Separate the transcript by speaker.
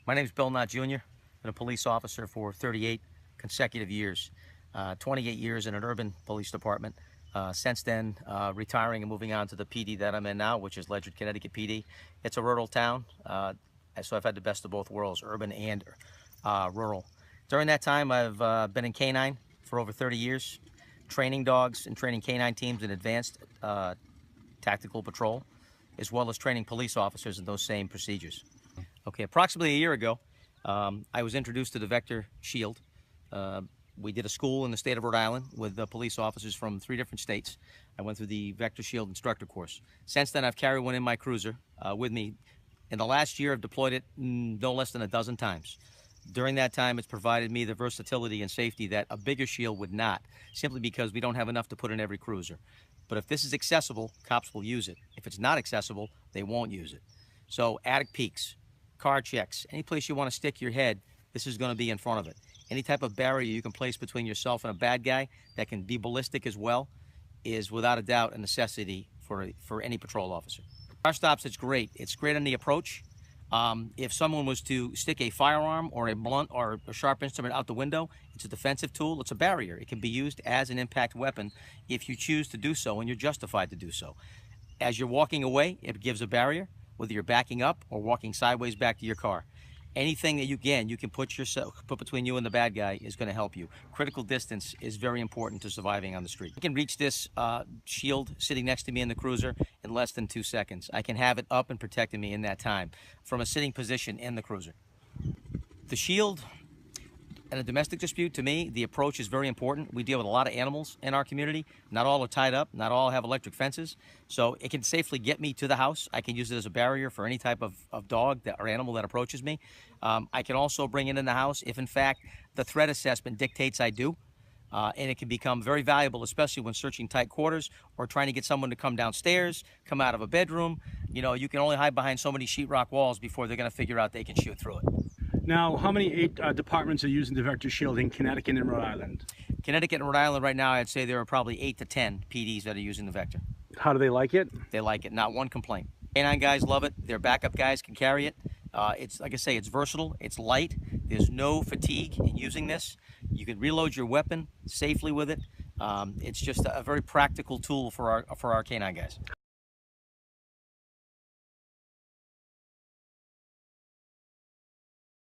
Speaker 1: My name is Bill Nott Jr. I've been a police officer for 38 consecutive years, 28 years in an urban police department. Since then, retiring and moving on to the PD that I'm in now, which is Ledyard, Connecticut PD. It's a rural town, so I've had the best of both worlds, urban and rural. During that time, I've been in K9 for over 30 years, training dogs and training K9 teams in advanced tactical patrol, as well as training police officers in those same procedures. Okay, approximately a year ago, I was introduced to the Vector Shield. We did a school in the state of Rhode Island with police officers from 3 different states. I went through the Vector Shield instructor course. Since then, I've carried one in my cruiser with me. In the last year, I've deployed it no less than a dozen times. During that time, it's provided me the versatility and safety that a bigger shield would not, simply because we don't have enough to put in every cruiser. But if this is accessible, cops will use it. If it's not accessible, they won't use it. So attic peaks, car checks, any place you want to stick your head, this is going to be in front of it. Any type of barrier you can place between yourself and a bad guy that can be ballistic as well is without a doubt a necessity for any patrol officer. Car stops, it's great. It's great on the approach. If someone was to stick a firearm or a blunt or a sharp instrument out the window, it's a defensive tool, it's a barrier. It can be used as an impact weapon if you choose to do so and you're justified to do so. As you're walking away, it gives a barrier, whether you're backing up or walking sideways back to your car. Anything that you can put between you and the bad guy is going to help you. Critical distance is very important to surviving on the street. I can reach this shield sitting next to me in the cruiser in less than 2 seconds. I can have it up and protecting me in that time from a sitting position in the cruiser. The shield in a domestic dispute, to me, the approach is very important. We deal with a lot of animals in our community. Not all are tied up. Not all have electric fences. So it can safely get me to the house. I can use it as a barrier for any type of dog or animal that approaches me. I can also bring it in the house if, in fact, the threat assessment dictates I do. And it can become very valuable, especially when searching tight quarters or trying to get someone to come downstairs, come out of a bedroom. You know, you can only hide behind so many sheetrock walls before they're going to figure out they can shoot through it.
Speaker 2: Now, how many departments are using the Vector Shield in Connecticut and Rhode Island?
Speaker 1: Connecticut and Rhode Island right now, I'd say there are probably 8 to 10 PDs that are using the Vector.
Speaker 2: How do they like it?
Speaker 1: They like it, not one complaint. K9 guys love it. Their backup guys can carry it. It's, like I say, it's versatile, it's light. There's no fatigue in using this. You can reload your weapon safely with it. It's just a very practical tool for our K9 guys.